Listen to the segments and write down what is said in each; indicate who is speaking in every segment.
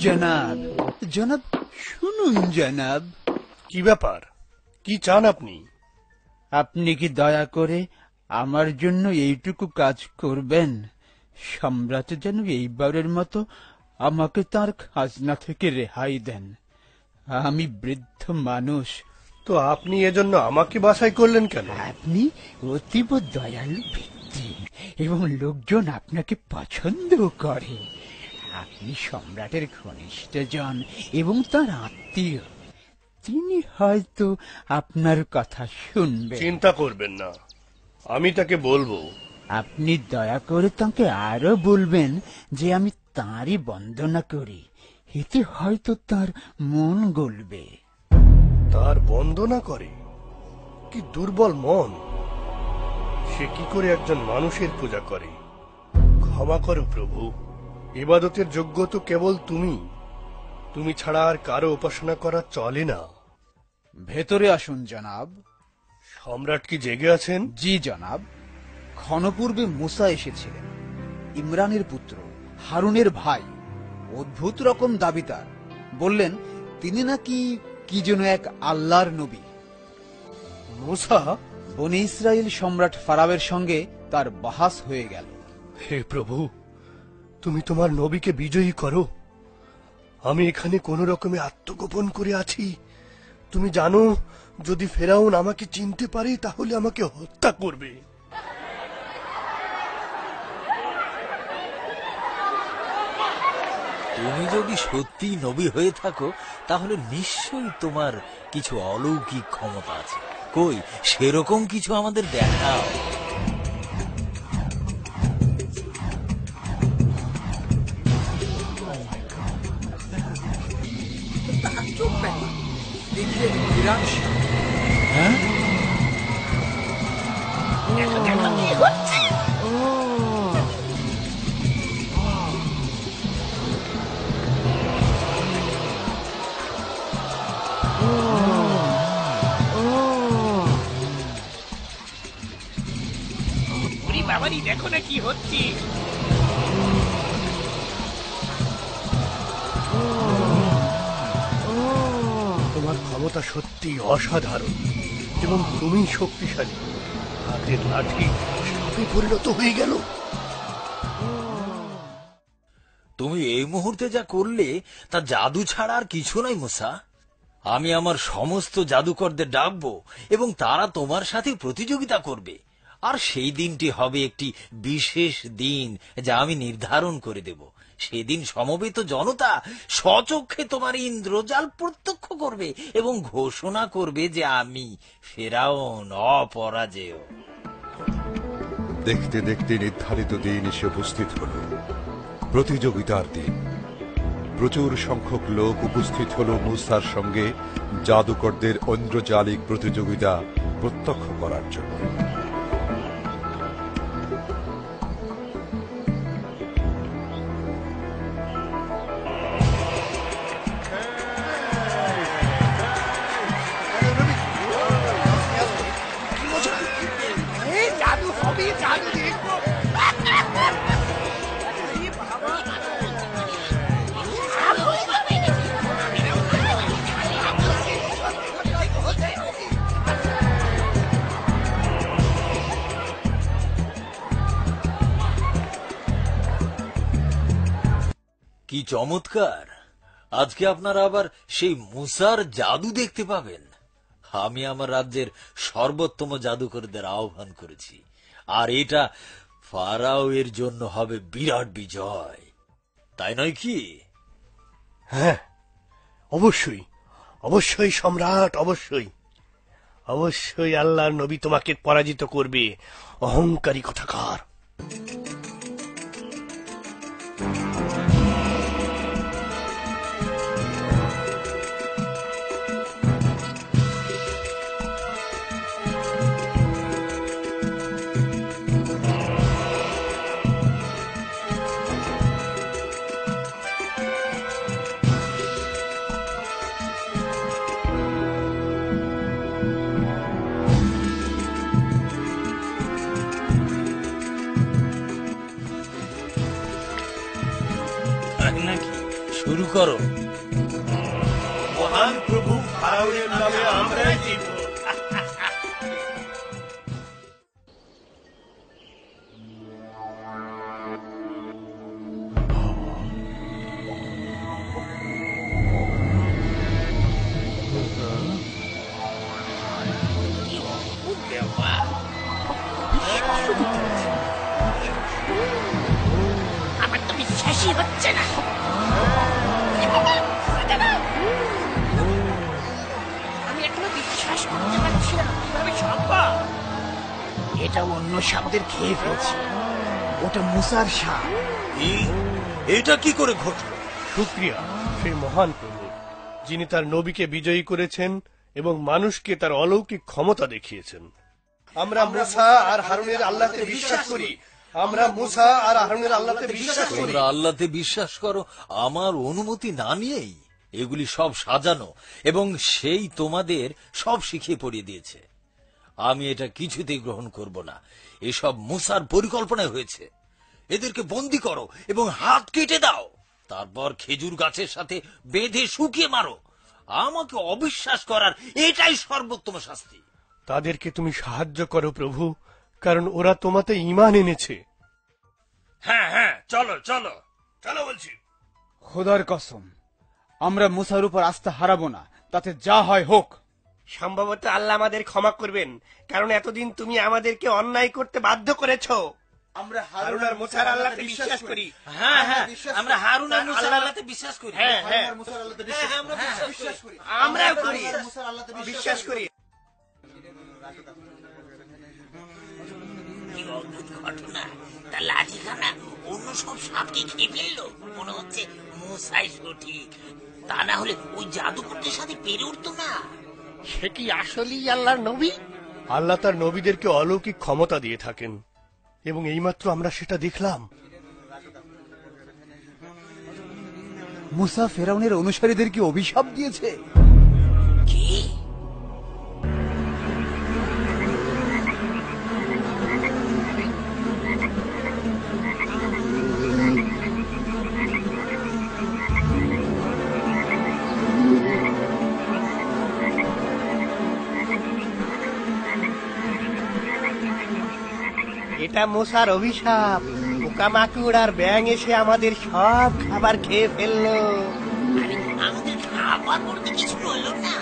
Speaker 1: জনাব, জনাব শুনুন জনাব।
Speaker 2: কি ব্যাপার, কি চান আপনি?
Speaker 1: আপনি কি দয়া করে আমার জন্য এইটুকু কাজ করবেন? সম্রাট যেন এইবারের মতো আমাকে তার খাজনা থেকে রেহাই দেন। আমি বৃদ্ধ মানুষ।
Speaker 2: তো আপনি এজন্য আমাকে বাছাই করলেন কেন?
Speaker 1: আপনি অতীব দয়ালু ব্যক্তি এবং লোকজন আপনাকে পছন্দ করে। আপনি সম্রাটের ঘনিষ্ঠজন এবং তার আত্মীয়। তিনি হয়তো আপনার কথা শুনবেন।
Speaker 2: চিন্তা করবেন না, আমি তাকে বলবো।
Speaker 1: আপনি দয়া করে তাকে আরো বলবেন যে আমি তাঁরই বন্দনা করি। এতে হয়তো তার মন গলবে।
Speaker 2: তার বন্দনা করে? কি দুর্বল মন! সে কি করে একজন মানুষের পূজা করে? ক্ষমা করো প্রভু, ইবাদতের যোগ্য তো কেবল তুমি। তুমি ছাড়া আর কারো উপাসনা করা চলে না।
Speaker 3: ভেতরে আসুন জনাব।
Speaker 2: সম্রাট কি জেগে আছেন?
Speaker 3: জি জনাব, ক্ষণপূর্বে মুসা এসেছিলেন, ইমরানের পুত্র, হারুনের ভাই। অদ্ভুত রকম দাবি তার। বললেন তিনি নাকি কি যেন এক আল্লাহর নবী।
Speaker 2: মুসা?
Speaker 3: বনি ইসরায়েল সম্রাট ফারাওয়ের সঙ্গে তার বাহাস হয়ে গেল।
Speaker 2: হে প্রভু, তুমি তোমার নবীকে বিজয়ী করো। আমি এখানে কোন রকমে আত্মগোপন করে আছি। তুমি জানো, যদি ফেরাউন আমাকে চিনতে পারে তাহলে আমাকে হত্যা করবে।
Speaker 4: তুমি যদি সত্যি নবী হয়ে থাকো তাহলে নিশ্চয়ই তোমার কিছু অলৌকিক ক্ষমতা আছে। কই সেরকম কিছু আমাদের দেখাও।
Speaker 3: হ্যাঁ,
Speaker 5: বাবারি দেখো না কি হচ্ছে।
Speaker 2: তোমার ক্ষমতা সত্যি অসাধারণ এবং তুমি শক্তিশালী। হাতের লাঠি সাপে পরিণত হয়ে গেল।
Speaker 4: তুমি এই মুহূর্তে যা করলে তা জাদু ছাড়া আর কিছু নয় মুসা। আমি আমার সমস্ত জাদুকরদের ডাকবো এবং তারা তোমার সাথে প্রতিযোগিতা করবে। আর সেই দিনটি হবে একটি বিশেষ দিন যা আমি নির্ধারণ করে দেব। সেদিন সমবেত জনতা স্বচক্ষে তোমার ইন্দ্রজাল প্রত্যক্ষ করবে এবং ঘোষণা করবে যে আমি ফেরাউন অপরাজেয়।
Speaker 6: দেখতে দেখতে নির্ধারিত দিন এসে উপস্থিত হল, প্রতিযোগিতার দিন। প্রচুর সংখ্যক লোক উপস্থিত হল মুসার সঙ্গে জাদুকরদের ঐন্দ্রজালিক প্রতিযোগিতা প্রত্যক্ষ করার জন্য।
Speaker 5: জাদু হবে, জাদু দেখবো।
Speaker 4: কি চমৎকার! আজকে আপনারা আবার সেই মুসার জাদু দেখতে পাবেন। আমি আমার রাজ্যের সর্বোত্তম জাদুকরদের আহ্বান করেছি, আর এটা ফারাও এর জন্য হবে বিরাট বিজয়, তাই নয় কি?
Speaker 2: হ্যাঁ, অবশ্যই, অবশ্যই সম্রাট, অবশ্যই। অবশ্যই আল্লাহর নবী তোমাকে পরাজিত করবে, অহংকারী কোথাকার।
Speaker 4: করো।
Speaker 2: মহান প্রভু ফারাওয়ের নামে আমরাই জিতব।
Speaker 5: আমার তো বিশ্বাসই হচ্ছে না। আমি এখনো বিশ্বাস করতে পারছি না, কিভাবে সম্ভব?
Speaker 3: এটা অন্য সাপদের খেয়ে ফেলছে। ওটা মুসার সাপ।
Speaker 4: এটা কি করে ঘটলো?
Speaker 2: শুকরিয়া সেই মহান প্রভু, যিনি তার নবীকে বিজয়ী করেছেন এবং মানুষকে তার অলৌকিক ক্ষমতা দেখিয়েছেন। আমরা মুসা আর হারুনের আল্লাহতে বিশ্বাস করি। আমরা মুসা আর হারুনের আল্লাহতে বিশ্বাস করি।
Speaker 4: তোমরা আল্লাহতে বিশ্বাস করো আমার অনুমতি না নিয়েই? এগুলি সব সাজানো এবং সেই তোমাদের সব শিখিয়ে পড়িয়ে দিয়েছে। আমি এটা কিছুতেই গ্রহণ করব না। এসব মুসার পরিকল্পনায় হয়েছে। এদেরকে বন্দী করো এবং হাত কেটে দাও, তারপর খেজুর গাছের সাথে বেঁধে শুকিয়ে মারো। আমাকে অবিশ্বাস করার এটাই সর্বোত্তম শাস্তি।
Speaker 2: তাদেরকে তুমি সাহায্য করো প্রভু, কারণ ওরা তোমাতে ঈমান এনেছে।
Speaker 4: হ্যাঁ হ্যাঁ, চলো চলো চলো বলছি।
Speaker 1: খোদার কসম, আমরা মুসার উপর আস্থা হারাবো না, তাতে যা হয় হোক।
Speaker 7: সম্ভবত আল্লাহ আমাদের ক্ষমা করবেন, কারণ এতদিন তুমি আমাদেরকে অন্যায় করতে বাধ্য করেছো।
Speaker 3: আমরা
Speaker 7: হারুন আর মুসার আল্লাহতে বিশ্বাস করি।
Speaker 4: হ্যাঁ হ্যাঁ, আমরা হারুন আর মুসার আল্লাহতে বিশ্বাস করি।
Speaker 7: হ্যাঁ হ্যাঁ,
Speaker 4: আমরা বিশ্বাস করি।
Speaker 7: আমরাও করি, বিশ্বাস করি।
Speaker 5: কি অদ্ভুত ঘটনা! তার লাঠিখানা অন্য সব সাপকে খেয়ে ফেললো। মনে হচ্ছে মুসাই সঠিক, তা না হলে ওই জাদুকরদের সাথে পেরে উঠতো না।
Speaker 7: সে কি আসলেই আল্লাহর নবী?
Speaker 2: আল্লাহ তার নবীদেরকে অলৌকিক ক্ষমতা দিয়ে থাকেন এবং এইমাত্র আমরা সেটা দেখলাম।
Speaker 3: মুসা ফেরাউনের অনুসারীদেরকে অভিশাপ দিয়েছে।
Speaker 5: কি?
Speaker 7: এটা মুসার অভিশাপ। পোকামাকড় আর ব্যাঙ এসে আমাদের সব খাবার খেয়ে ফেললো।
Speaker 5: আরে আমাদের খাবার করতে কিছু হলো না।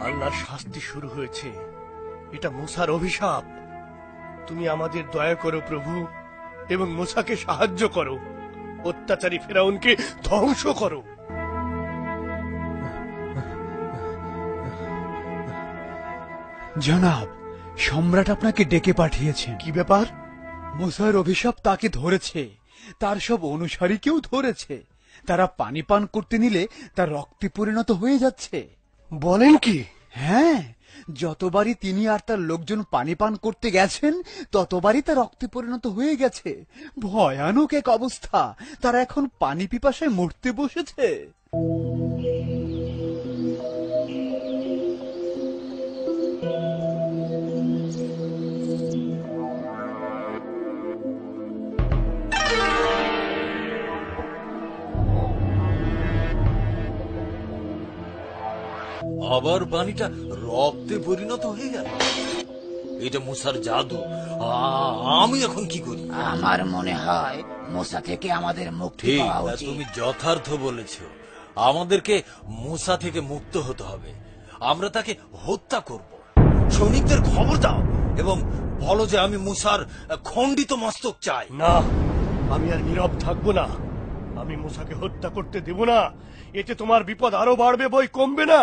Speaker 2: আল্লাহর শাস্তি শুরু হয়েছে। এটা মুসার অভিশাপ। তুমি আমাদের দয়া করো প্রভু এবং মুসাকে সাহায্য করো। অত্যাচারী ফেরাউনকে ধ্বংস করো।
Speaker 1: জনাব, সম্রাট আপনাকে ডেকে পাঠিয়েছেন।
Speaker 2: কি ব্যাপার?
Speaker 1: মুসার অভিশাপ তাকে ধরেছে, তার সব অনুসারীকেও ধরেছে। তারা পানি পান করতে নিলে তার রক্তে পরিণত হয়ে যাচ্ছে।
Speaker 2: বলেন কি?
Speaker 1: হ্যাঁ, যতবারই তিনি আর তার লোকজন পানি পান করতে গেছেন ততবারই তার রক্তে পরিণত হয়ে গেছে। ভয়ানক এক অবস্থা। তারা এখন পানি পিপাসায় মরতে বসেছে।
Speaker 4: আবার পানিটা রক্তে পরিণত হয়ে গেল। এটা মুসার জাদু। আমি এখন কি করি?
Speaker 5: আমার মনে হয় মুসা থেকে আমাদের মুক্তি
Speaker 4: ঠিক,
Speaker 5: পাওয়া উচিত।
Speaker 4: তুমি যথার্থ বলেছ। আমাদেরকে মুসা থেকে মুক্ত হতে হবে। আমরা তাকে হত্যা করব। সৈনিকদের খবর দাও এবং বলো যে আমি মুসার খণ্ডিত মস্তক চাই।
Speaker 2: না, আমি আর নীরব থাকবো না। আমি মুসাকে হত্যা করতে দেব না। এতে তোমার বিপদ আরো বাড়বে, বই কমবে না।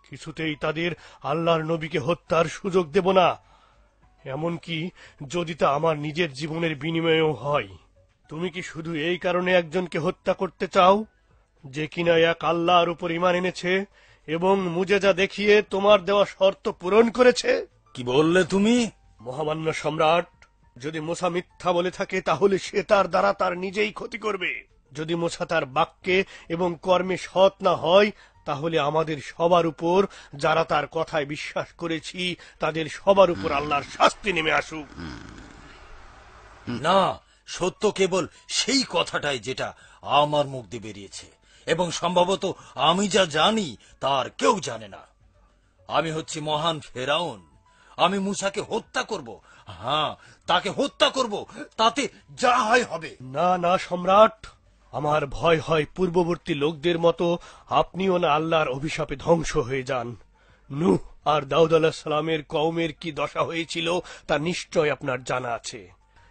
Speaker 2: কিছুতেই তাদের আল্লাহর নবীকে হত্যার সুযোগ দেব না, এমনকি যদি তা আমার নিজের জীবনের বিনিময়েও হয়। তুমি কি শুধু এই কারণে একজনকে হত্যা করতে চাও যে কিনা এক আল্লাহর উপর ঈমান এনেছে এবং মুজেজা দেখিয়ে তোমার দেওয়া শর্ত পূরণ করেছে?
Speaker 4: কি বললে তুমি?
Speaker 2: মহামান্য সম্রাট, যদি মুসা মিথ্যা বলে থাকে তাহলে সে তার দ্বারা তার নিজেই ক্ষতি করবে। যদি মুসা তার বাক্যে এবং কর্মে সৎ না হয় তাহলে আমাদের সবার উপর, যারা তার কথায় বিশ্বাস করেছি, তাদের সবার উপর আল্লাহর শাস্তি নেমে আসুক।
Speaker 4: না, সত্য কেবল সেই কথাটাই যেটা আমার মুখ দিয়ে বেরিয়েছে, এবং সম্ভবত আমি যা জানি তার কেউ জানে না। আমি হচ্ছি মহান ফেরাউন। আমি মুসাকে হত্যা করব, হ্যাঁ, তাকে হত্যা করব, তাতে যা হয় হবে।
Speaker 2: না না সম্রাট, আমার ভয় হয় পূর্ববর্তী লোকদের মতো আপনিও না আল্লাহর অভিশাপে ধ্বংস হয়ে যান। নূহ আর দাউদ আলাইহিস সালামের কওমের কি দশা হয়েছিল তা নিশ্চয় আপনার জানা আছে।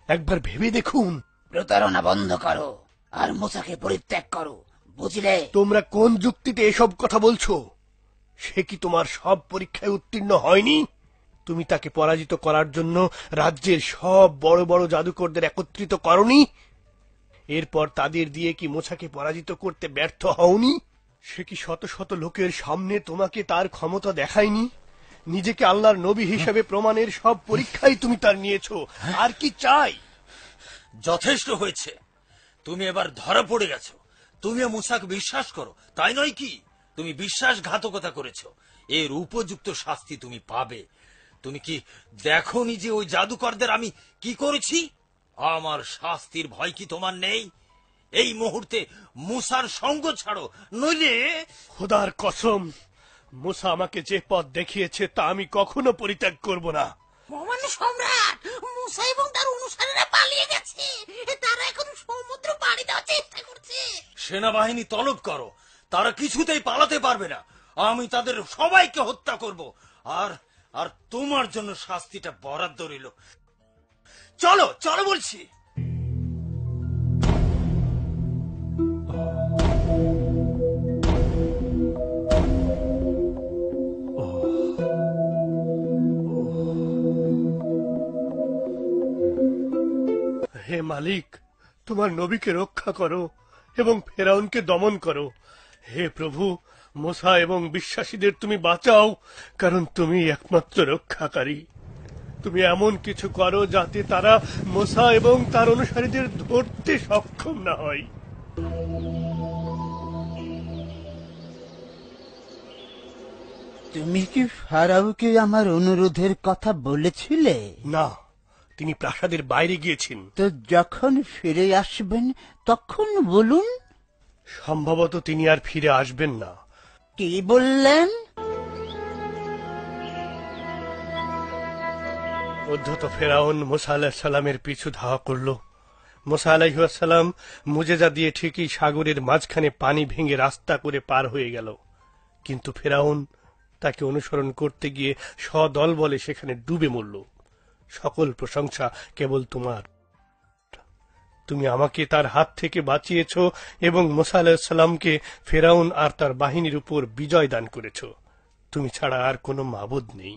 Speaker 2: একবার ভেবে দেখুন।
Speaker 5: প্রতারণা বন্ধ করো আর মুসাকে পরিত্যাগ করো, বুঝলে?
Speaker 2: তোমরা কোন যুক্তিতে এসব কথা বলছো? সে কি তোমার সব পরীক্ষায় উত্তীর্ণ হয়নি? তুমি তাকে পরাজিত করার জন্য রাজ্যের সব বড় বড় জাদুকরদের একত্রিত করনি? এরপর তাদের দিয়ে কি মুসাকে পরাজিত করতে ব্যর্থ হওনি? সে কি শত শত লোকের সামনে তোমাকে তার ক্ষমতা দেখায়নি? নিজেকে আল্লাহর নবী হিসেবে প্রমাণের সব পরীক্ষাই তুমি তার নিয়েছো। আর কি চাই?
Speaker 4: যথেষ্ট হয়েছে। তুমি এবার ধরা পড়ে গেছো। তুমিও মুসাকে বিশ্বাস করো, তাই নয় কি? তুমি বিশ্বাসঘাতকতা করেছো, এর উপযুক্ত শাস্তি তুমি পাবে। তুমি কি দেখোনি যে ওই জাদুকরদের আমি কি করেছি? আমার শাস্তির ভয় কি তোমার নেই? এই মুহূর্তে মুসার সঙ্গ ছাড়ো, নইলে...
Speaker 2: খোদার কসম, মুসা আমাকে যে পথ দেখিয়েছে তা আমি কখনো পরিত্যাগ করব না।
Speaker 5: মহামান্য সম্রাট, মুসা এবং তার অনুসারীরা পালিয়ে গেছে। তারা এখন সমুদ্র পাড়ি দেওয়ার চেষ্টা করছে।
Speaker 4: সেনাবাহিনী তলব করো, তারা কিছুতেই পালাতে পারবে না। আমি তাদের সবাইকে হত্যা করব, আর আর তোমার জন্য শাস্তিটা বরাদ্দ রইল। চলো চলো বলছি।
Speaker 2: হে মালিক, তোমার নবীকে রক্ষা করো এবং ফেরাউনকে দমন করো। হে প্রভু, মুসা এবং বিশ্বাসীদের তুমি বাঁচাও, কারণ তুমি একমাত্র রক্ষাকারী। তুমি এমন কিছু করো যাতে তারা মুসা এবং তার অনুসারীদের ধরতে সক্ষম না হয়।
Speaker 1: তুমি কি ফারাওকে আমার অনুরোধের কথা বলেছিলে?
Speaker 2: না, তিনি প্রাসাদের বাইরে গিয়েছেন।
Speaker 1: তো যখন ফিরে আসবেন তখন বলুন।
Speaker 2: সম্ভবত তিনি আর ফিরে আসবেন না।
Speaker 1: কি বললেন?
Speaker 2: উদ্ধত ফেরাউন মুসা আলাইহিস সালামের পিছু ধাওয়া করল। মুসা আলাইহিস সালাম মুজেজা দিয়ে ঠিকই সাগরের মাঝখানে পানি ভেঙে রাস্তা করে পার হয়ে গেল, কিন্তু ফেরাউন তাকে অনুসরণ করতে গিয়ে সদল বলে সেখানে ডুবে মরল। সকল প্রশংসা কেবল তোমার। তুমি আমাকে তার হাত থেকে বাঁচিয়েছ এবং মুসা আলাইহিস সালামকে ফেরাউন আর তার বাহিনীর উপর বিজয় দান করেছ। তুমি ছাড়া আর কোনো মাবুদ নেই।